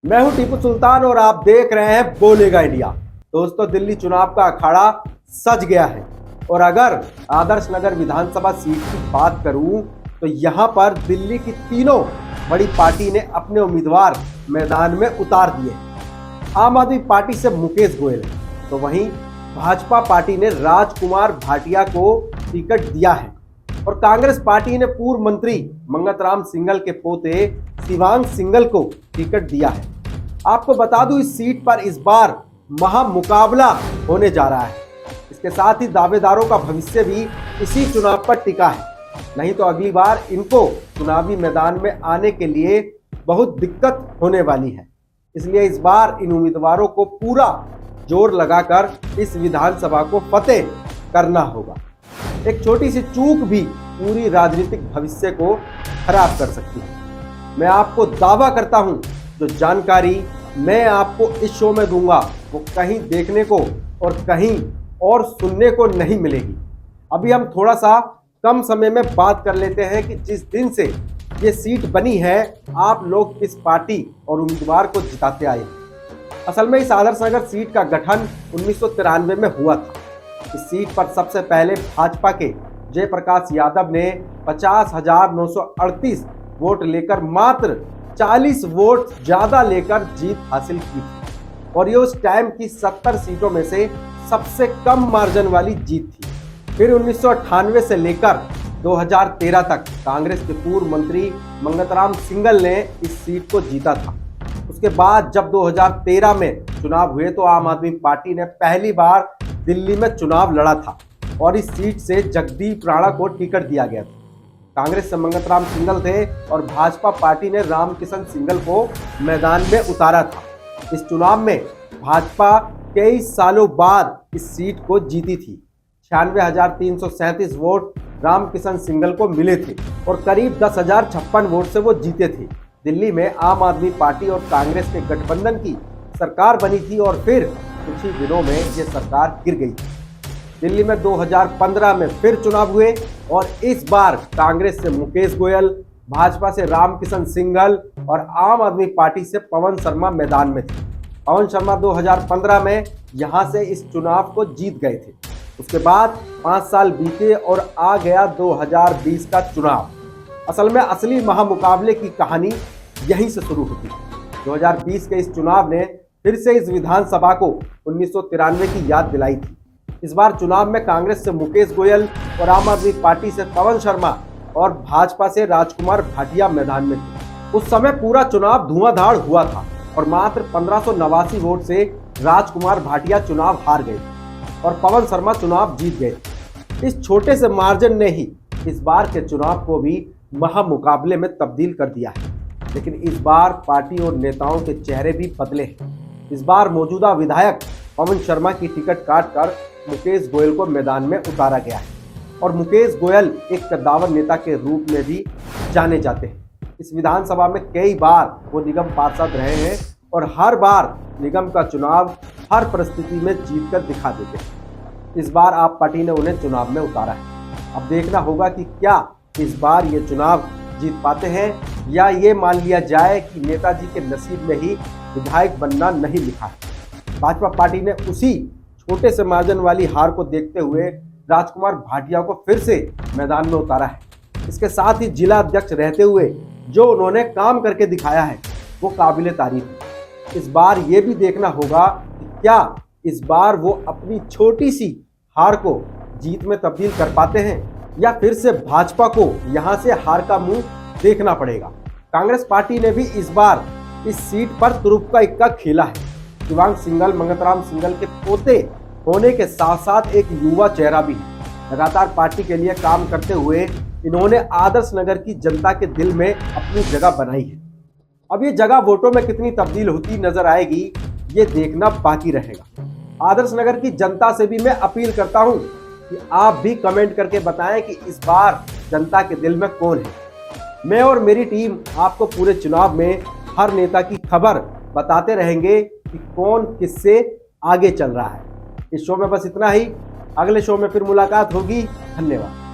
मैं हूं टीपू सुल्तान और आप देख रहे हैं बोलेगा इंडिया। दोस्तों, दिल्ली चुनाव का अखाड़ा सज गया है और अगर आदर्श नगर विधानसभा सीट की बात करूं तो यहां पर दिल्ली की तीनों बड़ी पार्टी ने अपने उम्मीदवार मैदान में उतार दिए। आम आदमी पार्टी से मुकेश गोयल है तो वहीं भाजपा पार्टी ने राजकुमार भाटिया को टिकट दिया है और कांग्रेस पार्टी ने पूर्व मंत्री मंगतराम सिंघल के पोते शिवांग सिंघल को टिकट दिया है। आपको बता दूं, इस सीट पर इस बार महामुकाबला होने जा रहा है। इसके साथ ही दावेदारों का भविष्य भी इसी चुनाव पर टिका है, नहीं तो अगली बार इनको चुनावी मैदान में आने के लिए बहुत दिक्कत होने वाली है। इसलिए इस बार इन उम्मीदवारों को पूरा जोर लगाकर इस विधानसभा को फतेह करना होगा। एक छोटी सी चूक भी पूरी राजनीतिक भविष्य को खराब कर सकती है। मैं आपको दावा करता हूं, जो जानकारी मैं आपको इस शो में दूंगा वो कहीं देखने को और कहीं और सुनने को नहीं मिलेगी। अभी हम थोड़ा सा कम समय में बात कर लेते हैं कि जिस दिन से ये सीट बनी है आप लोग किस पार्टी और उम्मीदवार को जिताते आए। असल में इस आदर्श नगर सीट का गठन 1993 में हुआ था। इस सीट पर सबसे पहले भाजपा के जयप्रकाश यादव ने 50,938 वोट लेकर मात्र 40 वोट ज्यादा लेकर जीत हासिल की थी और ये उस टाइम की 70 सीटों में से सबसे कम मार्जिन वाली जीत थी। फिर 1998 से लेकर 2013 तक कांग्रेस के पूर्व मंत्री मंगतराम सिंघल ने इस सीट को जीता था। उसके बाद जब 2013 में चुनाव हुए तो आम आदमी पार्टी ने पहली बार दिल्ली में चुनाव लड़ा था और इस सीट से जगदीप राणा को टिकट दिया गया था। कांग्रेस से मंगतराम सिंघल थे और भाजपा पार्टी ने रामकिशन सिंघल को मैदान में उतारा था। इस चुनाव में भाजपा कई सालों बाद इस सीट को जीती थी। 96,337 वोट रामकिशन सिंघल को मिले थे और करीब 10,056 वोट से वो जीते थे। दिल्ली में आम आदमी पार्टी और कांग्रेस के गठबंधन की सरकार बनी थी और फिर कुछ ही दिनों में ये सरकार गिर गई थी। दिल्ली में 2015 में फिर चुनाव हुए और इस बार कांग्रेस से मुकेश गोयल, भाजपा से रामकिशन सिंघल और आम आदमी पार्टी से पवन शर्मा मैदान में थे। पवन शर्मा 2015 में यहां से इस चुनाव को जीत गए थे। उसके बाद 5 साल बीते और आ गया 2020 का चुनाव। असल में असली महामुकाबले की कहानी यहीं से शुरू होती है। 2020 के इस चुनाव ने फिर से इस विधानसभा को 1993 की याद दिलाई थी। इस बार चुनाव में कांग्रेस से मुकेश गोयल और आम आदमी पार्टी से पवन शर्मा और भाजपा से राजकुमार भाटिया मैदान में थे। उस समय पूरा चुनाव धुआंधार हुआ था और मात्र 1589 वोट से राजकुमार भाटिया चुनाव हार गए और पवन शर्मा चुनाव जीत गए। इस छोटे से मार्जिन ने ही इस बार के चुनाव को भी महामुकाबले में तब्दील कर दिया है। लेकिन इस बार पार्टी और नेताओं के चेहरे भी बदले हैं। इस बार मौजूदा विधायक पवन शर्मा की टिकट काटकर मुकेश गोयल को मैदान में उतारा गया है और मुकेश गोयल एक कद्दावर नेता के रूप में भी जाने जाते हैं। इस विधानसभा में कई बार वो निगम पार्षद रहे हैं और हर बार निगम का चुनाव हर परिस्थिति में जीत कर दिखा देते हैं। इस बार आप पार्टी ने उन्हें चुनाव में उतारा है। अब देखना होगा कि क्या इस बार ये चुनाव जीत पाते हैं या ये मान लिया जाए कि नेताजी के नसीब में ही विधायक बनना नहीं लिखा है। भाजपा पार्टी ने उसी छोटे से मार्जिन वाली हार को देखते हुए राजकुमार भाटिया को फिर से मैदान में उतारा है। इसके साथ ही जिला अध्यक्ष रहते हुए जो उन्होंने काम करके दिखाया है वो काबिले तारीफ है। इस बार ये भी देखना होगा कि क्या इस बार वो अपनी छोटी सी हार को जीत में तब्दील कर पाते हैं या फिर से भाजपा को यहां से हार का मुंह देखना पड़ेगा। कांग्रेस पार्टी ने भी इस बार इस सीट पर तुरुप का इक्का खेला है। शिवांग सिंघल मंगतराम सिंघल के पोते होने के साथ साथ एक युवा चेहरा भी है। लगातार पार्टी के लिए काम करते हुए इन्होंने आदर्श नगर की जनता के दिल में अपनी जगह बनाई है। अब ये जगह वोटों में कितनी तब्दील होती नजर आएगी ये देखना बाकी रहेगा। आदर्श नगर की जनता से भी मैं अपील करता हूं कि आप भी कमेंट करके बताएं कि इस बार जनता के दिल में कौन है। मैं और मेरी टीम आपको पूरे चुनाव में हर नेता की खबर बताते रहेंगे कि कौन किससे आगे चल रहा है। इस शो में बस इतना ही। अगले शो में फिर मुलाकात होगी। धन्यवाद।